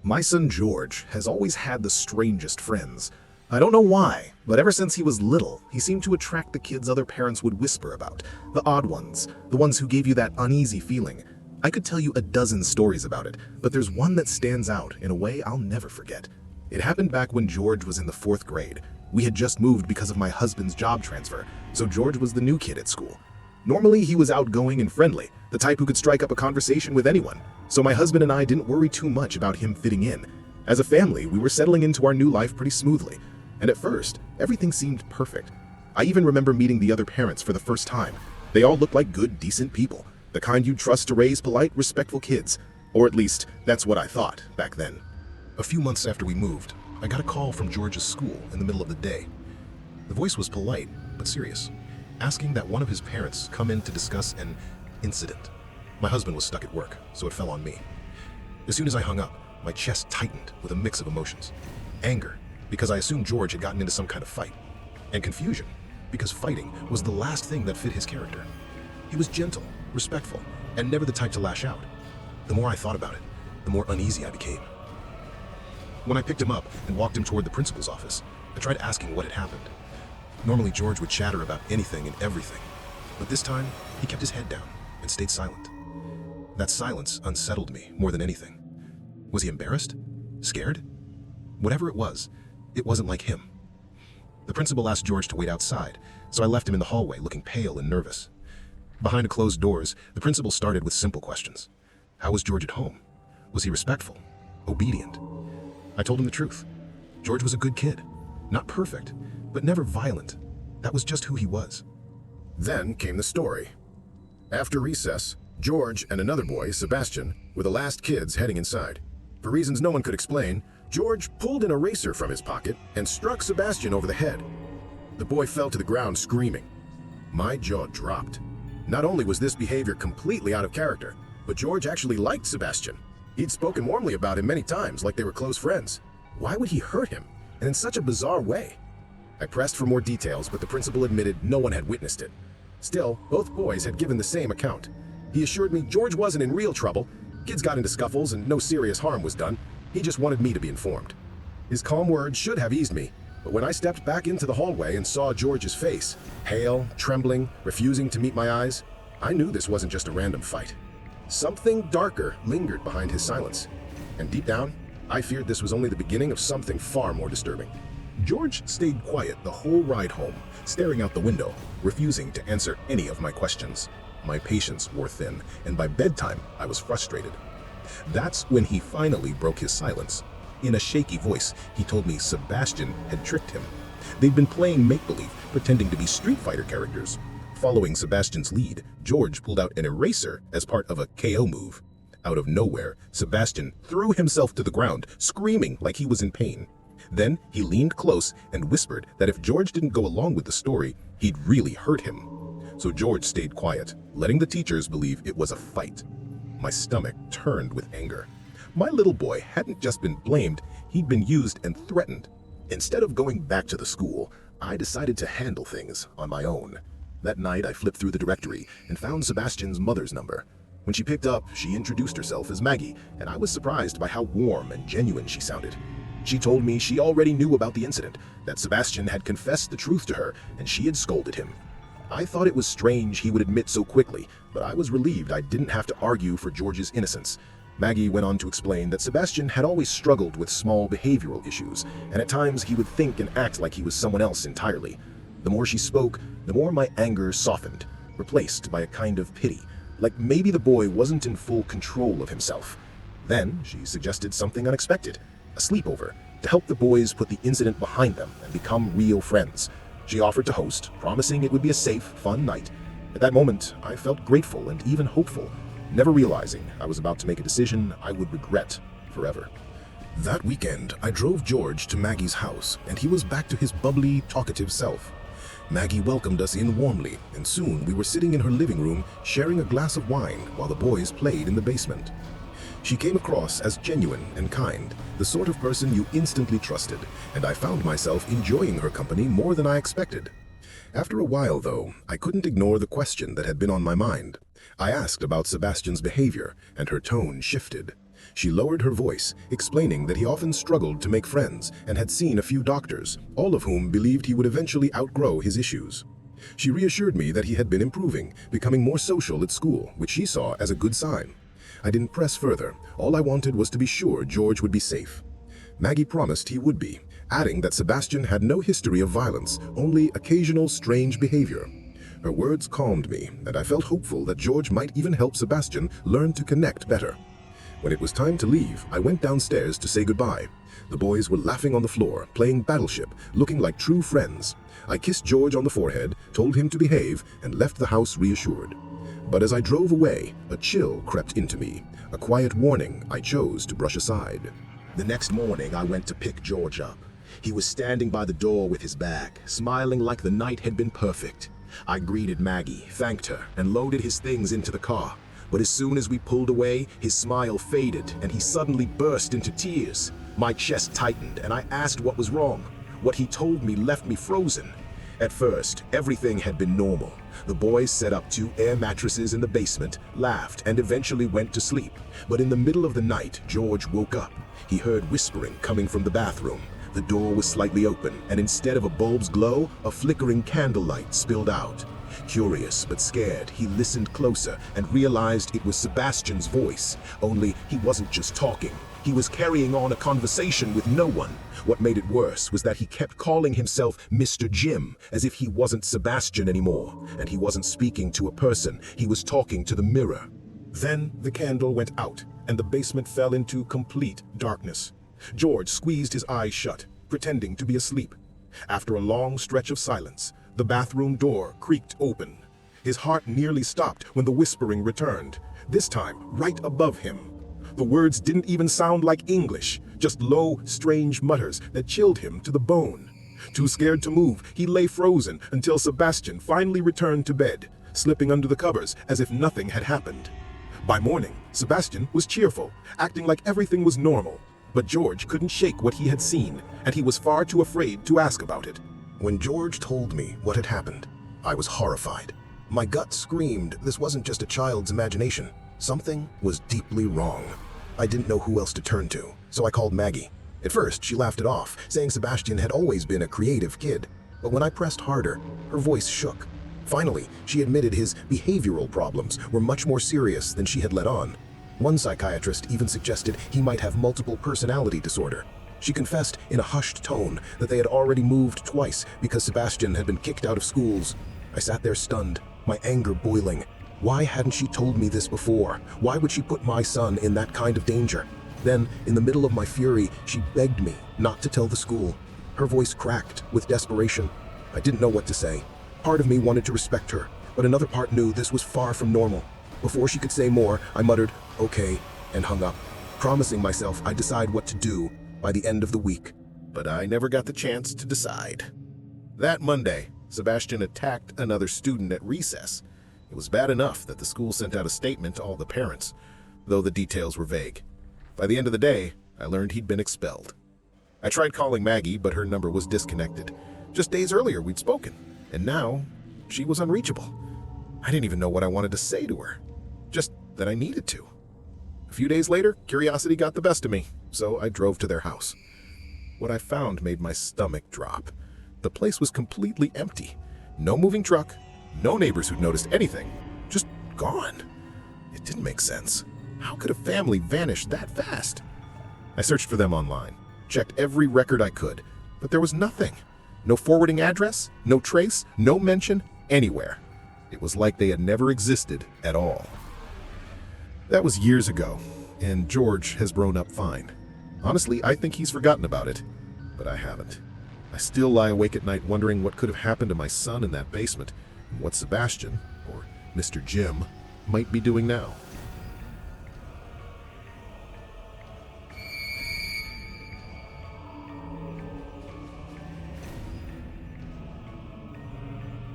My son George has always had the strangest friends. I don't know why, but ever since he was little, he seemed to attract the kids other parents would whisper about. The odd ones, the ones who gave you that uneasy feeling. I could tell you a dozen stories about it, but there's one that stands out in a way I'll never forget. It happened back when George was in the 4th grade. We had just moved because of my husband's job transfer, so George was the new kid at school. Normally, he was outgoing and friendly, the type who could strike up a conversation with anyone, so my husband and I didn't worry too much about him fitting in. As a family, we were settling into our new life pretty smoothly, and at first, everything seemed perfect. I even remember meeting the other parents for the first time. They all looked like good, decent people, the kind you'd trust to raise polite, respectful kids, or at least, that's what I thought back then. A few months after we moved, I got a call from George's school in the middle of the day. The voice was polite, but serious, asking that one of his parents come in to discuss an incident. My husband was stuck at work, so it fell on me. As soon as I hung up, my chest tightened with a mix of emotions. Anger, because I assumed George had gotten into some kind of fight. And confusion, because fighting was the last thing that fit his character. He was gentle, respectful, and never the type to lash out. The more I thought about it, the more uneasy I became. When I picked him up and walked him toward the principal's office, I tried asking what had happened. Normally, George would chatter about anything and everything, but this time, he kept his head down and stayed silent. That silence unsettled me more than anything. Was he embarrassed? Scared? Whatever it wasn't like him. The principal asked George to wait outside, so I left him in the hallway looking pale and nervous. Behind closed doors, the principal started with simple questions. How was George at home? Was he respectful? Obedient? I told him the truth. George was a good kid. Not perfect, but never violent. That was just who he was. Then came the story. After recess, George and another boy, Sebastian, were the last kids heading inside. For reasons no one could explain, George pulled an eraser from his pocket and struck Sebastian over the head. The boy fell to the ground screaming. My jaw dropped. Not only was this behavior completely out of character, but George actually liked Sebastian. He'd spoken warmly about him many times, like they were close friends. Why would he hurt him, and in such a bizarre way? I pressed for more details, but the principal admitted no one had witnessed it. Still, both boys had given the same account. He assured me George wasn't in real trouble. Kids got into scuffles and no serious harm was done. He just wanted me to be informed. His calm words should have eased me, but when I stepped back into the hallway and saw George's face, pale, trembling, refusing to meet my eyes, I knew this wasn't just a random fight. Something darker lingered behind his silence, and deep down, I feared this was only the beginning of something far more disturbing. George stayed quiet the whole ride home, staring out the window, refusing to answer any of my questions. My patience wore thin, and by bedtime, I was frustrated. That's when he finally broke his silence. In a shaky voice, he told me Sebastian had tricked him. They'd been playing make-believe, pretending to be Street Fighter characters. Following Sebastian's lead, George pulled out an eraser as part of a KO move. Out of nowhere, Sebastian threw himself to the ground, screaming like he was in pain. Then he leaned close and whispered that if George didn't go along with the story, he'd really hurt him. So George stayed quiet, letting the teachers believe it was a fight. My stomach turned with anger. My little boy hadn't just been blamed, he'd been used and threatened. Instead of going back to the school, I decided to handle things on my own. That night, I flipped through the directory and found Sebastian's mother's number. When she picked up, she introduced herself as Maggie, and I was surprised by how warm and genuine she sounded. She told me she already knew about the incident, that Sebastian had confessed the truth to her, and she had scolded him. I thought it was strange he would admit so quickly, but I was relieved I didn't have to argue for George's innocence. Maggie went on to explain that Sebastian had always struggled with small behavioral issues, and at times he would think and act like he was someone else entirely. The more she spoke, the more my anger softened, replaced by a kind of pity, like maybe the boy wasn't in full control of himself. Then she suggested something unexpected, a sleepover, to help the boys put the incident behind them and become real friends. She offered to host, promising it would be a safe, fun night. At that moment, I felt grateful and even hopeful, never realizing I was about to make a decision I would regret forever. That weekend, I drove George to Maggie's house, and he was back to his bubbly, talkative self. Maggie welcomed us in warmly, and soon we were sitting in her living room sharing a glass of wine while the boys played in the basement. She came across as genuine and kind, the sort of person you instantly trusted, and I found myself enjoying her company more than I expected. After a while, though, I couldn't ignore the question that had been on my mind. I asked about Sebastian's behavior, and her tone shifted. She lowered her voice, explaining that he often struggled to make friends and had seen a few doctors, all of whom believed he would eventually outgrow his issues. She reassured me that he had been improving, becoming more social at school, which she saw as a good sign. I didn't press further. All I wanted was to be sure George would be safe. Maggie promised he would be, adding that Sebastian had no history of violence, only occasional strange behavior. Her words calmed me, and I felt hopeful that George might even help Sebastian learn to connect better. When it was time to leave, I went downstairs to say goodbye. The boys were laughing on the floor, playing Battleship, looking like true friends. I kissed George on the forehead, told him to behave, and left the house reassured. But as I drove away, a chill crept into me, a quiet warning I chose to brush aside. The next morning, I went to pick George up. He was standing by the door with his bag, smiling like the night had been perfect. I greeted Maggie, thanked her, and loaded his things into the car. But as soon as we pulled away, his smile faded, and he suddenly burst into tears. My chest tightened, and I asked what was wrong. What he told me left me frozen. At first, everything had been normal. The boys set up 2 air mattresses in the basement, laughed, and eventually went to sleep. But in the middle of the night, George woke up. He heard whispering coming from the bathroom. The door was slightly open, and instead of a bulb's glow, a flickering candlelight spilled out. Curious but scared, he listened closer and realized it was Sebastian's voice. Only he wasn't just talking. He was carrying on a conversation with no one. What made it worse was that he kept calling himself Mr. Jim, as if he wasn't Sebastian anymore. And he wasn't speaking to a person, he was talking to the mirror. Then the candle went out, and the basement fell into complete darkness. George squeezed his eyes shut, pretending to be asleep. After a long stretch of silence, the bathroom door creaked open. His heart nearly stopped when the whispering returned, this time right above him. The words didn't even sound like English, just low, strange mutters that chilled him to the bone. Too scared to move, he lay frozen until Sebastian finally returned to bed, slipping under the covers as if nothing had happened. By morning, Sebastian was cheerful, acting like everything was normal. But George couldn't shake what he had seen, and he was far too afraid to ask about it. When George told me what had happened, I was horrified. My gut screamed this wasn't just a child's imagination. Something was deeply wrong. I didn't know who else to turn to, so I called Maggie. At first, she laughed it off, saying Sebastian had always been a creative kid. But when I pressed harder, her voice shook. Finally, she admitted his behavioral problems were much more serious than she had let on. One psychiatrist even suggested he might have multiple personality disorder. She confessed in a hushed tone that they had already moved twice because Sebastian had been kicked out of schools. I sat there stunned, my anger boiling. Why hadn't she told me this before? Why would she put my son in that kind of danger? Then, in the middle of my fury, she begged me not to tell the school. Her voice cracked with desperation. I didn't know what to say. Part of me wanted to respect her, but another part knew this was far from normal. Before she could say more, I muttered, "Okay," and hung up, promising myself I'd decide what to do by the end of the week. But I never got the chance to decide. That Monday, Sebastian attacked another student at recess. It was bad enough that the school sent out a statement to all the parents, though the details were vague. By the end of the day, I learned he'd been expelled. I tried calling Maggie, but her number was disconnected. Just days earlier, we'd spoken, and now she was unreachable. I didn't even know what I wanted to say to her, just that I needed to. A few days later, curiosity got the best of me, so I drove to their house. What I found made my stomach drop. The place was completely empty. No moving truck, no neighbors who'd noticed anything, just gone. It didn't make sense. How could a family vanish that fast? I searched for them online, checked every record I could, but there was nothing. No forwarding address, no trace, no mention, anywhere. It was like they had never existed at all. That was years ago, and George has grown up fine. Honestly, I think he's forgotten about it, but I haven't. I still lie awake at night wondering what could have happened to my son in that basement, and what Sebastian, or Mr. Jim, might be doing now.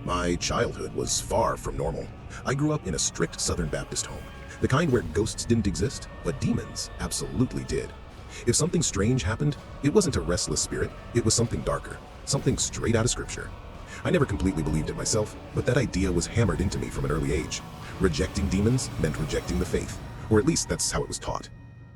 My childhood was far from normal. I grew up in a strict Southern Baptist home. The kind where ghosts didn't exist, but demons absolutely did. If something strange happened, it wasn't a restless spirit, it was something darker, something straight out of scripture. I never completely believed it myself, but that idea was hammered into me from an early age. Rejecting demons meant rejecting the faith, or at least that's how it was taught.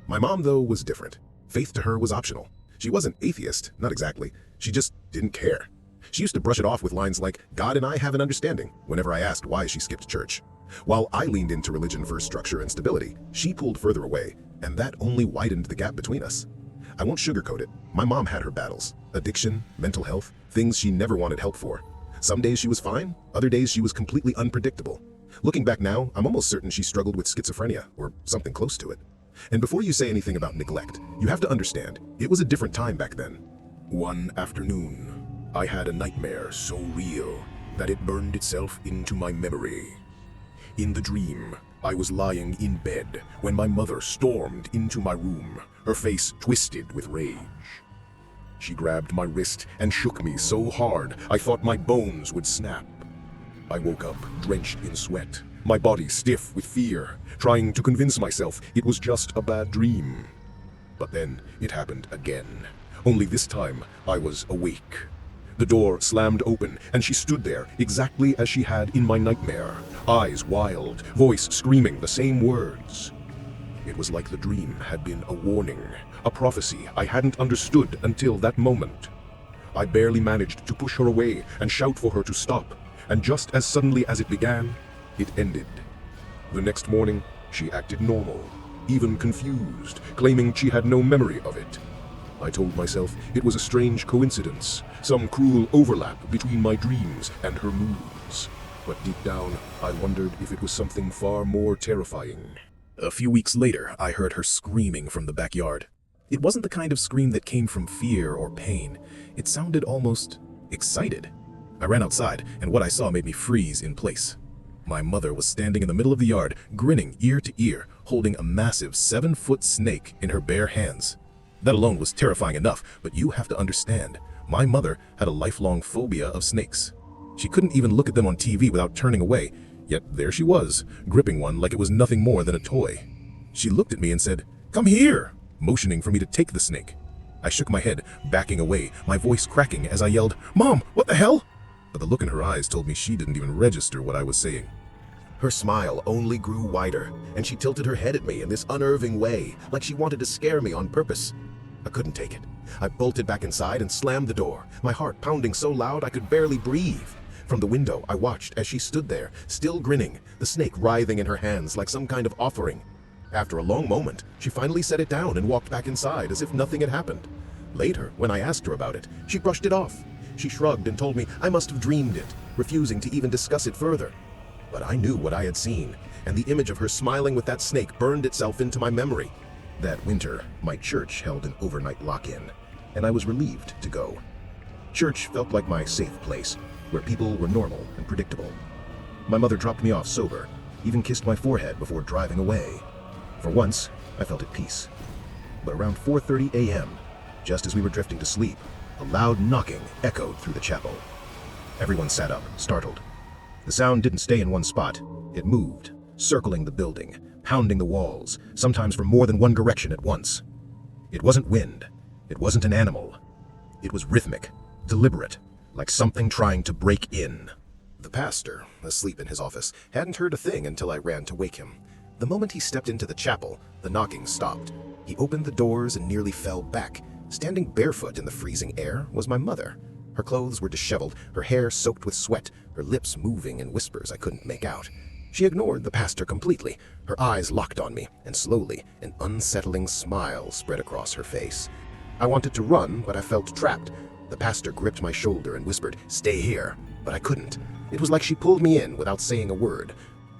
My mom, though, was different. Faith to her was optional. She wasn't atheist, not exactly. She just didn't care. She used to brush it off with lines like, "God and I have an understanding," whenever I asked why she skipped church. While I leaned into religion for structure and stability, she pulled further away, and that only widened the gap between us. I won't sugarcoat it. My mom had her battles. Addiction, mental health, things she never wanted help for. Some days she was fine, other days she was completely unpredictable. Looking back now, I'm almost certain she struggled with schizophrenia, or something close to it. And before you say anything about neglect, you have to understand, it was a different time back then. One afternoon, I had a nightmare so real that it burned itself into my memory. In the dream, I was lying in bed when my mother stormed into my room, her face twisted with rage. She grabbed my wrist and shook me so hard I thought my bones would snap. I woke up drenched in sweat, my body stiff with fear, trying to convince myself it was just a bad dream. But then it happened again, only this time I was awake. The door slammed open, and she stood there exactly as she had in my nightmare, eyes wild, voice screaming the same words. It was like the dream had been a warning, a prophecy I hadn't understood until that moment. I barely managed to push her away and shout for her to stop, and just as suddenly as it began, it ended. The next morning, she acted normal, even confused, claiming she had no memory of it. I told myself it was a strange coincidence, some cruel overlap between my dreams and her moods. But deep down, I wondered if it was something far more terrifying. A few weeks later, I heard her screaming from the backyard. It wasn't the kind of scream that came from fear or pain. It sounded almost excited. I ran outside, and what I saw made me freeze in place. My mother was standing in the middle of the yard, grinning ear to ear, holding a massive 7-foot snake in her bare hands. That alone was terrifying enough, but you have to understand, my mother had a lifelong phobia of snakes. She couldn't even look at them on TV without turning away, yet there she was, gripping one like it was nothing more than a toy. She looked at me and said, "Come here," motioning for me to take the snake. I shook my head, backing away, my voice cracking as I yelled, "Mom, what the hell?" But the look in her eyes told me she didn't even register what I was saying. Her smile only grew wider, and she tilted her head at me in this unnerving way, like she wanted to scare me on purpose. I couldn't take it. I bolted back inside and slammed the door, my heart pounding so loud I could barely breathe. From the window, I watched as she stood there, still grinning, the snake writhing in her hands like some kind of offering. After a long moment, she finally set it down and walked back inside as if nothing had happened. Later, when I asked her about it, she brushed it off. She shrugged and told me I must have dreamed it, refusing to even discuss it further. But I knew what I had seen, and the image of her smiling with that snake burned itself into my memory. That winter, my church held an overnight lock-in, and I was relieved to go. Church felt like my safe place, where people were normal and predictable. My mother dropped me off sober, even kissed my forehead before driving away. For once, I felt at peace. But around 4:30 a.m., just as we were drifting to sleep, a loud knocking echoed through the chapel. Everyone sat up, startled. The sound didn't stay in one spot. It moved, circling the building, pounding the walls, sometimes from more than one direction at once. It wasn't wind. It wasn't an animal. It was rhythmic, deliberate, like something trying to break in. The pastor, asleep in his office, hadn't heard a thing until I ran to wake him. The moment he stepped into the chapel, the knocking stopped. He opened the doors and nearly fell back. Standing barefoot in the freezing air was my mother. Her clothes were disheveled, her hair soaked with sweat, her lips moving in whispers I couldn't make out. She ignored the pastor completely, her eyes locked on me, and slowly, an unsettling smile spread across her face. I wanted to run, but I felt trapped. The pastor gripped my shoulder and whispered, "Stay here," but I couldn't. It was like she pulled me in without saying a word.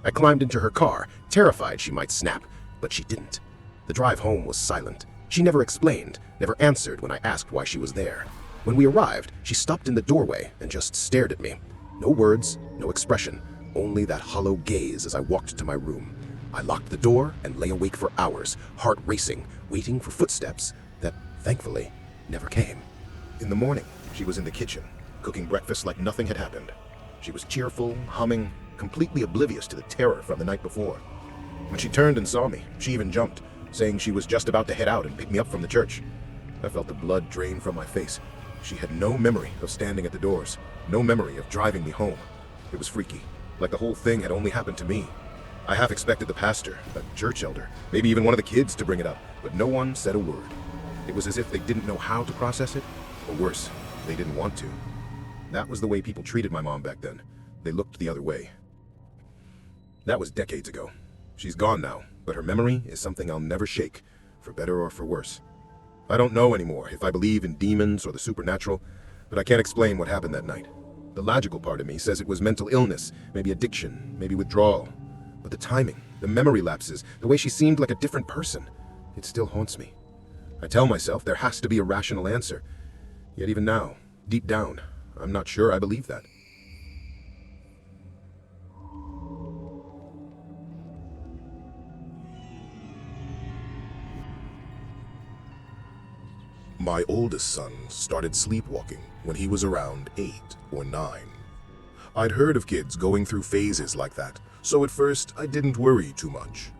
I climbed into her car, terrified she might snap, but she didn't. The drive home was silent. She never explained, never answered when I asked why she was there. When we arrived, she stopped in the doorway and just stared at me. No words, no expression, only that hollow gaze as I walked to my room. I locked the door and lay awake for hours, heart racing, waiting for footsteps that, thankfully, never came. In the morning, she was in the kitchen, cooking breakfast like nothing had happened. She was cheerful, humming, completely oblivious to the terror from the night before. When she turned and saw me, she even jumped, saying she was just about to head out and pick me up from the church. I felt the blood drain from my face. She had no memory of standing at the doors, no memory of driving me home. It was freaky, like the whole thing had only happened to me. I half expected the pastor, a church elder, maybe even one of the kids to bring it up, but no one said a word. It was as if they didn't know how to process it, or worse, they didn't want to. That was the way people treated my mom back then. They looked the other way. That was decades ago. She's gone now, but her memory is something I'll never shake, for better or for worse. I don't know anymore if I believe in demons or the supernatural, but I can't explain what happened that night. The logical part of me says it was mental illness, maybe addiction, maybe withdrawal. But the timing, the memory lapses, the way she seemed like a different person, it still haunts me. I tell myself there has to be a rational answer. Yet even now, deep down, I'm not sure I believe that. My oldest son started sleepwalking when he was around 8 or 9. I'd heard of kids going through phases like that, so at first I didn't worry too much.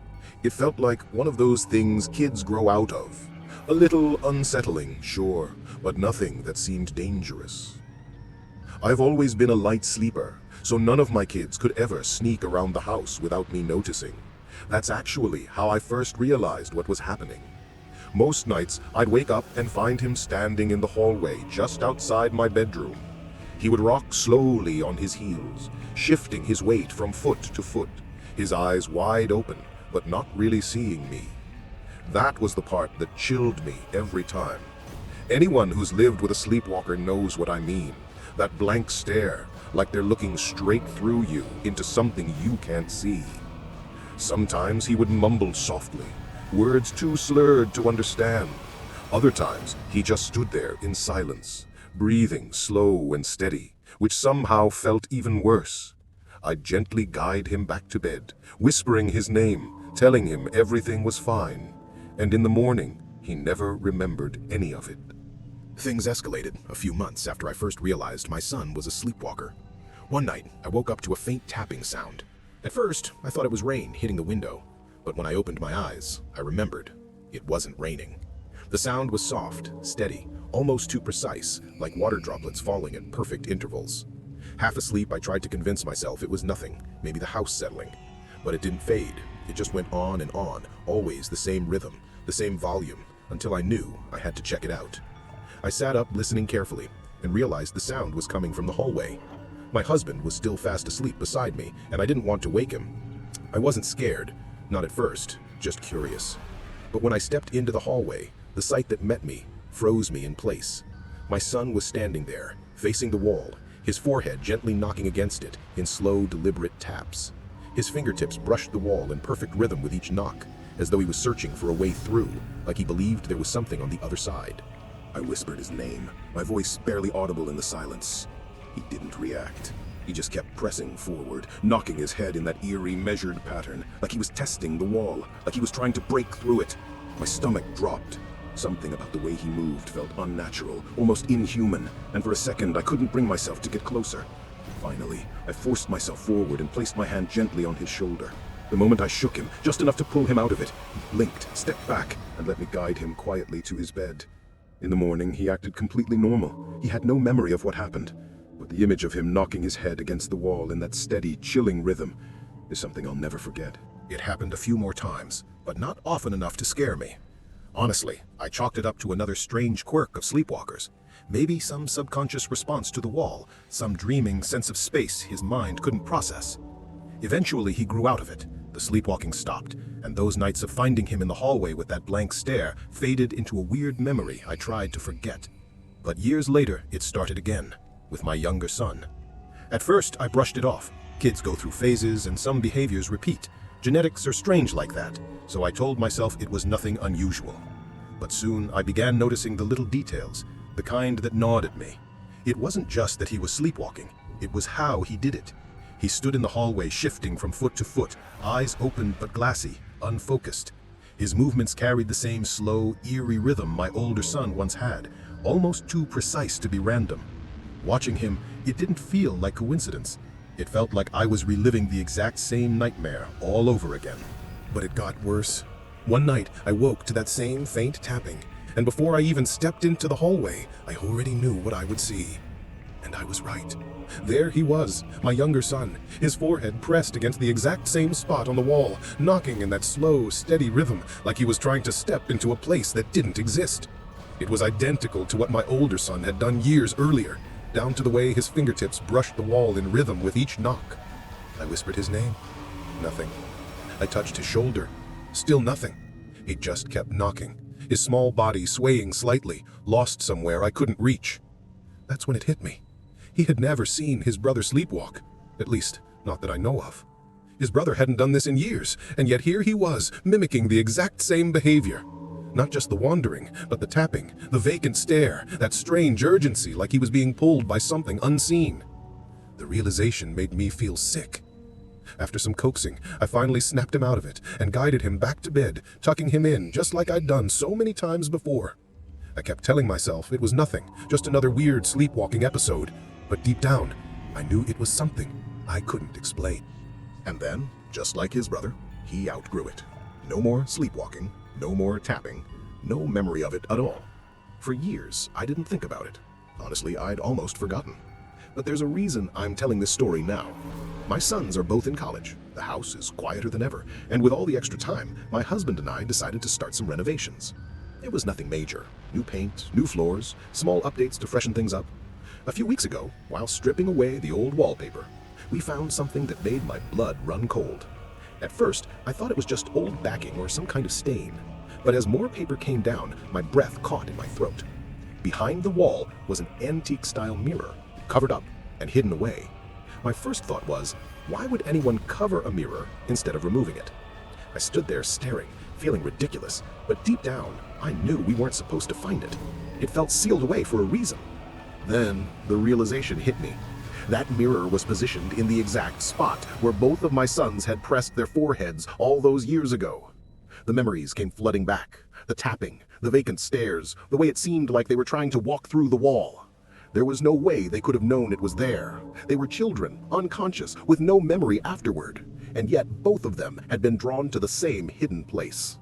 It felt like one of those things kids grow out of. A little unsettling, sure, but nothing that seemed dangerous. I've always been a light sleeper, so none of my kids could ever sneak around the house without me noticing. That's actually how I first realized what was happening. Most nights, I'd wake up and find him standing in the hallway just outside my bedroom. He would rock slowly on his heels, shifting his weight from foot to foot, his eyes wide open, but not really seeing me. That was the part that chilled me every time. Anyone who's lived with a sleepwalker knows what I mean. That blank stare, like they're looking straight through you into something you can't see. Sometimes he would mumble softly, words too slurred to understand. Other times, he just stood there in silence, breathing slow and steady, which somehow felt even worse. I'd gently guide him back to bed, whispering his name, telling him everything was fine. And in the morning, he never remembered any of it. Things escalated a few months after I first realized my son was a sleepwalker. One night, I woke up to a faint tapping sound. At first, I thought it was rain hitting the window, but when I opened my eyes, I remembered it wasn't raining. The sound was soft, steady, almost too precise, like water droplets falling at perfect intervals. Half asleep, I tried to convince myself it was nothing, maybe the house settling. But it didn't fade. It just went on and on, always the same rhythm, the same volume, until I knew I had to check it out. I sat up listening carefully and realized the sound was coming from the hallway. My husband was still fast asleep beside me, and I didn't want to wake him. I wasn't scared, not at first, just curious. But when I stepped into the hallway, the sight that met me froze me in place. My son was standing there, facing the wall, his forehead gently knocking against it in slow, deliberate taps. His fingertips brushed the wall in perfect rhythm with each knock, as though he was searching for a way through, like he believed there was something on the other side. I whispered his name, my voice barely audible in the silence. He didn't react. He just kept pressing forward, knocking his head in that eerie, measured pattern, like he was testing the wall, like he was trying to break through it. My stomach dropped. Something about the way he moved felt unnatural, almost inhuman, and for a second I couldn't bring myself to get closer. Finally, I forced myself forward and placed my hand gently on his shoulder. The moment I shook him, just enough to pull him out of it, he blinked, stepped back, and let me guide him quietly to his bed. In the morning, he acted completely normal. He had no memory of what happened, but the image of him knocking his head against the wall in that steady, chilling rhythm is something I'll never forget. It happened a few more times, but not often enough to scare me. Honestly, I chalked it up to another strange quirk of sleepwalkers. Maybe some subconscious response to the wall, some dreaming sense of space his mind couldn't process. Eventually, he grew out of it. The sleepwalking stopped, and those nights of finding him in the hallway with that blank stare faded into a weird memory I tried to forget. But years later, it started again, with my younger son. At first, I brushed it off. Kids go through phases, and some behaviors repeat. Genetics are strange like that, so I told myself it was nothing unusual. But soon, I began noticing the little details, the kind that gnawed at me. It wasn't just that he was sleepwalking, it was how he did it. He stood in the hallway, shifting from foot to foot, eyes open but glassy, unfocused. His movements carried the same slow, eerie rhythm my older son once had, almost too precise to be random. Watching him, it didn't feel like coincidence. It felt like I was reliving the exact same nightmare all over again. But it got worse. One night, I woke to that same faint tapping, and before I even stepped into the hallway, I already knew what I would see. And I was right. There he was, my younger son, his forehead pressed against the exact same spot on the wall, knocking in that slow, steady rhythm like he was trying to step into a place that didn't exist. It was identical to what my older son had done years earlier, down to the way his fingertips brushed the wall in rhythm with each knock. I whispered his name. Nothing. I touched his shoulder. Still nothing. He just kept knocking, his small body swaying slightly, lost somewhere I couldn't reach. That's when it hit me. He had never seen his brother sleepwalk, at least, not that I know of. His brother hadn't done this in years, and yet here he was, mimicking the exact same behavior. Not just the wandering, but the tapping, the vacant stare, that strange urgency like he was being pulled by something unseen. The realization made me feel sick. After some coaxing, I finally snapped him out of it and guided him back to bed, tucking him in just like I'd done so many times before. I kept telling myself it was nothing, just another weird sleepwalking episode, but deep down, I knew it was something I couldn't explain. And then, just like his brother, he outgrew it. No more sleepwalking, no more tapping, no memory of it at all. For years, I didn't think about it. Honestly, I'd almost forgotten. But there's a reason I'm telling this story now. My sons are both in college, the house is quieter than ever, and with all the extra time, my husband and I decided to start some renovations. It was nothing major. New paint, new floors, small updates to freshen things up. A few weeks ago, while stripping away the old wallpaper, we found something that made my blood run cold. At first, I thought it was just old backing or some kind of stain. But as more paper came down, my breath caught in my throat. Behind the wall was an antique-style mirror, covered up and hidden away. My first thought was, why would anyone cover a mirror instead of removing it? I stood there staring, feeling ridiculous, but deep down, I knew we weren't supposed to find it. It felt sealed away for a reason. Then, the realization hit me. That mirror was positioned in the exact spot where both of my sons had pressed their foreheads all those years ago. The memories came flooding back. The tapping, the vacant stares, the way it seemed like they were trying to walk through the wall. There was no way they could have known it was there. They were children, unconscious, with no memory afterward. And yet both of them had been drawn to the same hidden place.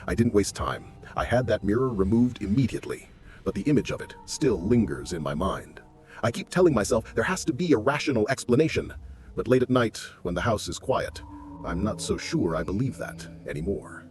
I didn't waste time. I had that mirror removed immediately. But the image of it still lingers in my mind. I keep telling myself there has to be a rational explanation. But late at night, when the house is quiet, I'm not so sure I believe that anymore.